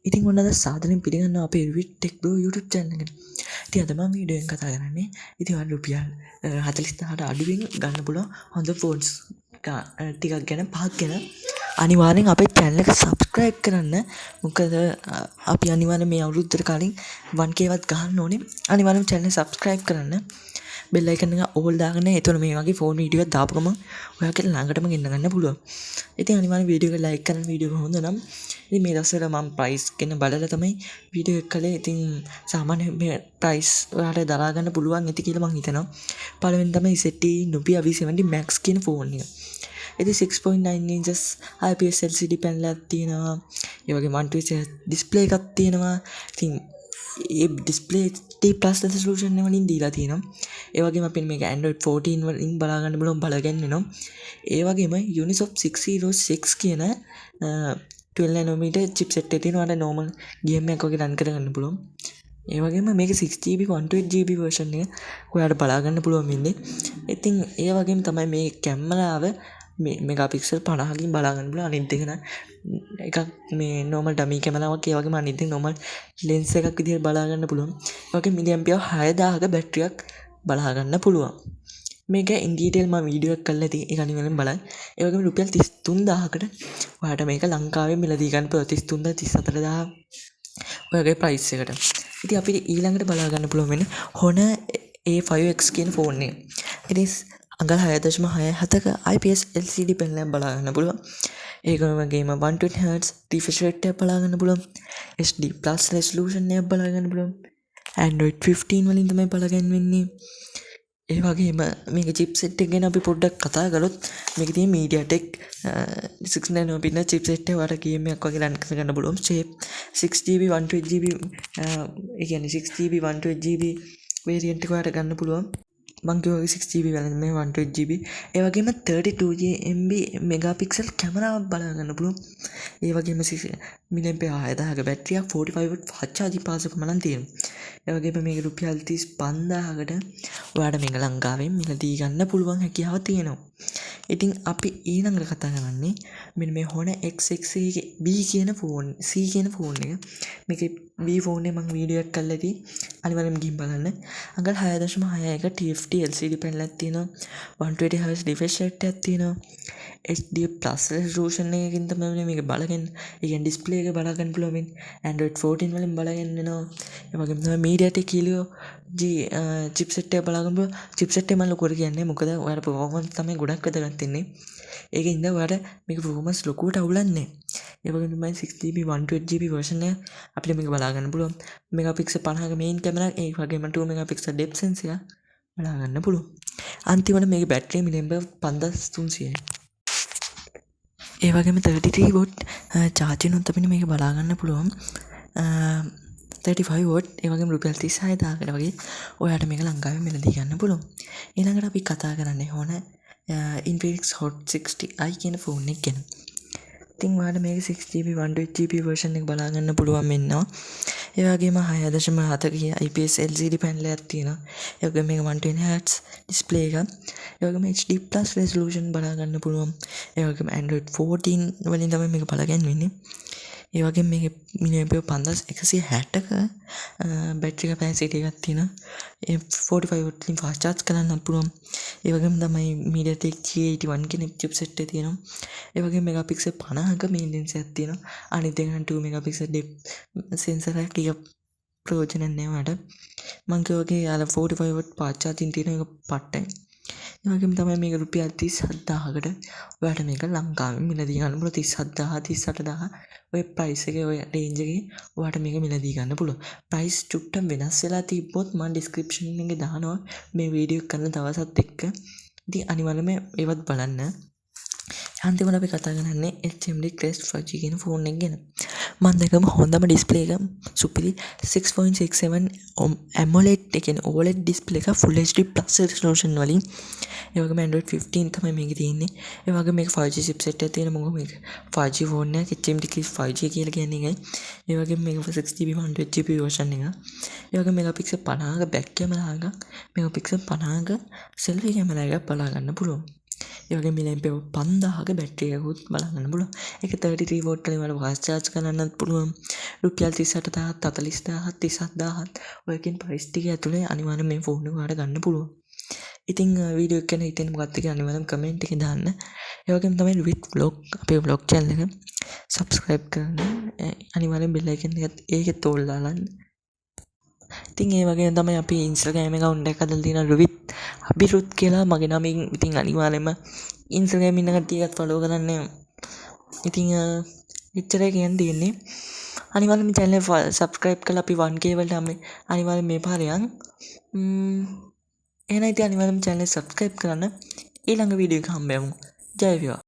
ඉතින් ඔන්න අද සාදරයෙන් පිළිගන්නවා අපේ රිවිට් ටෙක් බ්‍රෝ YouTube channel එකට. ඉතින් අද මම වීඩියෝ එකෙන් කතා කරන්නේ ඉතින් ඔයාලා රුපියල් 40000ට අඩුවෙන් ගන්න පුළුවන් හොඳ ෆෝන්ස් ටිකක් ගැන පහක් ගැන අනිවාර්යෙන් අපේ channel එක subscribe කරන්න. මොකද අපි අනිවාර්යෙන් මේ අවුරුද්දට කලින් 1k වත් ගහන්න ඕනේ. අනිවාර්යෙන් channel එක subscribe කරන්න. බෙල් අයිකන් එක ඕල් දාගන්න. එතකොට මේ වගේ ෆෝන් වීඩියෝ එකක් දාපු ගමන් ඔයාලට ළඟටම ගෙන්න ගන්න පුළුවන්. ඉතින් අනිවාර්යෙන් වීඩියෝ එක ලයික් කරන්න. වීඩියෝ එක හොඳ නම් ඉතින් මේ දවස්වල මම ප්‍රයිස් ගැන බලලා තමයි වීඩියෝ එක කළේ. ඉතින් සාමාන්‍ය මේ ප්‍රයිස් ඔයාලට දරා ගන්න පුළුවන් ඇති කියලා මම හිතනවා. පළවෙනි තමයි ZTE Nubia V70 Max කියන ෆෝන් එක. ඉතින් 6.9 inches IPS LCD panel එකක් තියෙනවා. ඒ වගේම 120 display එකක් තියෙනවා. ඉතින් ඒ ඩිස්ප්ලේ T+ resolution වලින් දීලා තියෙනවා. ඒ වගේම අපිට මේක Android 14 වලින් බලා ගන්න බලමු බලගෙන වෙනවා. ඒ වගේම Unisoc 606 කියන 12 nanometer chipset එක තියෙනවා. normal game එකක් වගේ run කරගන්න පුළුවන්. ඒ වගේම මේක 6GB 128GB version එක ඔයාලට බලා ගන්න පුළුවන් වෙන්නේ. ඉතින් ඒ වගේම තමයි මේ කැමරාව මේ මෙගාපික්සල් 50කින් බලා ගන්න පුළුවන්. අනිත් දෙක එකක් මේ normal dummy කැමරාවක්. ඒ වගේම අනිත් දෙක normal lens එකක් විදිහට බලා ගන්න පුළුවන්. ඒ වගේම මිලිඇම්පියර් 6000ක බැටරියක් බලා ගන්න පුළුවන්. මේක in detail මම වීඩියෝ එකක් කරලා තියෙයි. ඒක අනිවාර්යෙන් බලන්න. ඒ වගේම රුපියල් 33000කට ඔයාලට මේක ලංකාවේ මිලදී ගන්න පුළුවන්. 33000 34000 ඔයගේ ප්‍රයිස් එකට. ඉතින් අපිට ඊළඟට බලා ගන්න පුළුවන් වෙන්නේ Honor A5X කියන ෆෝන් එක. ඉතින් අඟල් 6.67ක IPS LCD panel එකක් බලා ගන්න පුළුවන්. ඒකම වගේම 120Hz refresh rate එක බලා ගන්න පුළුවන්. HD+ resolution එකක් බලා ගන්න පුළුවන්. Android 15 වලින් තමයි බලාගන්න වෙන්නේ. ඒ වගේම මේක chipset එක ගැන අපි පොඩ්ඩක් කතා කරොත් මේක තියෙන MediaTek 6 nanometer chipset එක වල game එකක් වගේ run කරගන්න පුළුවන්. shape 6GB 128GB ඒ කියන්නේ 6GB 128GB variant එක වලට ගන්න පුළුවන්. මං කිව්වා 6GB වලින් මේ 128GB. ඒ වගේම 32MB megapixel කැමරාවක් බලා ගන්න පුළුවන්. ඒ වගේම මිලිඇම්පියර් 6000ක බැටරියක් 45W fast charging පාසකම නම් තියෙනවා. ඒ වගේම මේක රුපියල් 35000කට ඔයාලට මේක ලංකාවෙන් මිලදී ගන්න පුළුවන් හැකියාව තියෙනවා. ඉතින් අපි ඊළඟට කතා කරන්නේ මෙන්න මේ Honor X6B කියන ෆෝන් C කියන ෆෝන් එක. මේකේ B ෆෝන් එක මම වීඩියෝ එකක් කරලා තියෙයි. අනිවාර්යෙන්ම ගිහින් බලන්න. අඟල් 6.6ක TFT LCD panel එකක් තියෙනවා. 120Hz refresh rate එකක් තියෙනවා. HD+ resolution එකකින් තමයි මේක බලගන්න. ඒ කියන්නේ display එක බලා ගන්න පුළුවන් වෙන්නේ. Android 14 වලින් බලාගන්න වෙනවා. ඒ වගේම තමයි MediaTek Helio G chipset එක බලා ගන්න පුළුවන්. chipset එක මම ලොකුවට කියන්නේ මොකද ඔයාලා performance තමයි ගොඩක් වැදගත් වෙන්නේ. ඒකෙන් ඉඳලා ඔයාලට මේක performance ලොකුවට අවුලන්නේ නැහැ. ඒ වගේම තමයි 6GB 128GB version එක අපිට මේක බලා ගන්න පුළුවන්. මෙගාපික්සල් 50ක main camera ඒ වගේම 2 megapixel depth sensor එක බලා ගන්න පුළුවන්. අන්තිමට මේකේ බැටරිය මිලිඇම්පියර් 5300යි. ඒ වගේම 33W charging උත් අපිට මේක බලා ගන්න පුළුවන්. 35W ඒ වගේම රුපියල් 36000කට වගේ ඔයාලට මේක ලංකාවේ මිලදී ගන්න පුළුවන්. ඊළඟට අපි කතා කරන්නේ Honor Infinix Hot 60i කියන ෆෝන් එක ගැන. ඉතින් ඔයාලට මේක 6GB 128GB version එක බලා ගන්න පුළුවන් වෙනවා. ඒ වගේම 6.7ක IPS LCD panel එකක් තියෙනවා. ඒ වගේම මේක 120Hz display එකක්. ඒ වගේම HD+ resolution බලා ගන්න පුළුවන්. ඒ වගේම Android 14 වලින් තමයි මේක බලාගන්න වෙන්නේ. ඒ වගේම මේක මිලිඇම්පියර් 5160ක බැටරි කැපැසිටි එකක් තියෙනවා. ඒ 45W වලින් fast charge කරන්න පුළුවන්. ඒ වගේම තමයි MediaTek G81 කියන chipset එක තියෙනවා. ඒ වගේම මෙගාපික්සල් 50ක main lens එකක් තියෙනවා. අනිත් එක 2 megapixel depth sensor එකක් ප්‍රයෝජන නැහැ වලට. මං කියවගේ යාල 45W fast charging තියෙන එක පට්ටයි. ඒ වගේම තමයි මේක රුපියල් 37000කට ඔයාලට මේක ලංකාවෙන් මිලදී ගන්න පුළුවන්. 37000 38000 ඔය ප්‍රයිස් එකේ ඔය රේන්ජ් එකේ ඔයාලට මේක මිලදී ගන්න පුළුවන්. ප්‍රයිස් චුට්ටක් වෙනස් වෙලා තිබ්බොත් මම ඩිස්ක්‍රිප්ෂන් එකේ දානවා මේ වීඩියෝ එක කරන දවසත් එක්ක. ඉතින් අනිවාර්යයෙන්ම ඒවත් බලන්න. අන්තිමට අපි කතා කරන්නේ HMD Crest 5G කියන ෆෝන් එක ගැන. මම දැකම හොඳම ඩිස්ප්ලේ එක සුපිරි 6.67 AMOLED ඒ කියන්නේ OLED ඩිස්ප්ලේ එක full HD+ resolution වලින්. ඒ වගේම Android 15 තමයි මේකේ තියෙන්නේ. ඒ වගේම මේක 5G chipset එකක් තියෙන මොකද මේක 5G ෆෝන් එකක් HMD Crest 5G කියලා කියන්නේ එකයි. ඒ වගේම මේක 6GB 128GB version එක. ඒ වගේම මෙගාපික්සල් 50ක back camera එකක්, මෙගාපික්සල් 50ක selfie camera එකක් බලා ගන්න පුළුවන්. ඒ වගේම ඊළඟ 5000ක බැටරි එකකුත් බලන්න පුළුවන්. ඒක 33 වෝල්ට් වලින් වල ෆාස්ට් චාර්ජ් කරන්නත් පුළුවන්. රුපියල් 38000ත් 40000ත් 37000ත් ඔයකින් ප්‍රයිස් ටික ඇතුලේ අනිවාර්යෙන් මේ ෆෝන් එක ඔයාලට ගන්න පුළුවන්. ඉතින් වීඩියෝ එක ගැන හිතෙන්නේ මොකක්ද කියලා අනිවාර්යෙන් කමෙන්ට් එකේ දාන්න. ඒ වගේම තමයි රිවිත් vlog අපේ vlog channel එක subscribe කරන්න. අනිවාර්යෙන් bell icon එකත් ඒකෙත් ඕල් දාලා. ඉතින් ඒ වගේ තමයි අපි Instagram account එකක් හදලා තියෙන රිවිත් අබිරුත් කියලා මගේ නමින්. ඉතින් අනිවාර්යෙන්ම Instagram ඉන්න කට්ටියත් follow කරන්න. ඉතින් එච්චරයි කියන්න තියෙන්නේ. අනිවාර්යෙන්ම channel එක subscribe කරලා අපි 1k වලට අනිවාර්යෙන් මේ පාර යන්. එහෙනම් ඉතින් අනිවාර්යෙන්ම channel එක subscribe කරන්න. ඊළඟ වීඩියෝ එක හම්බෙමු. ජය වේවා.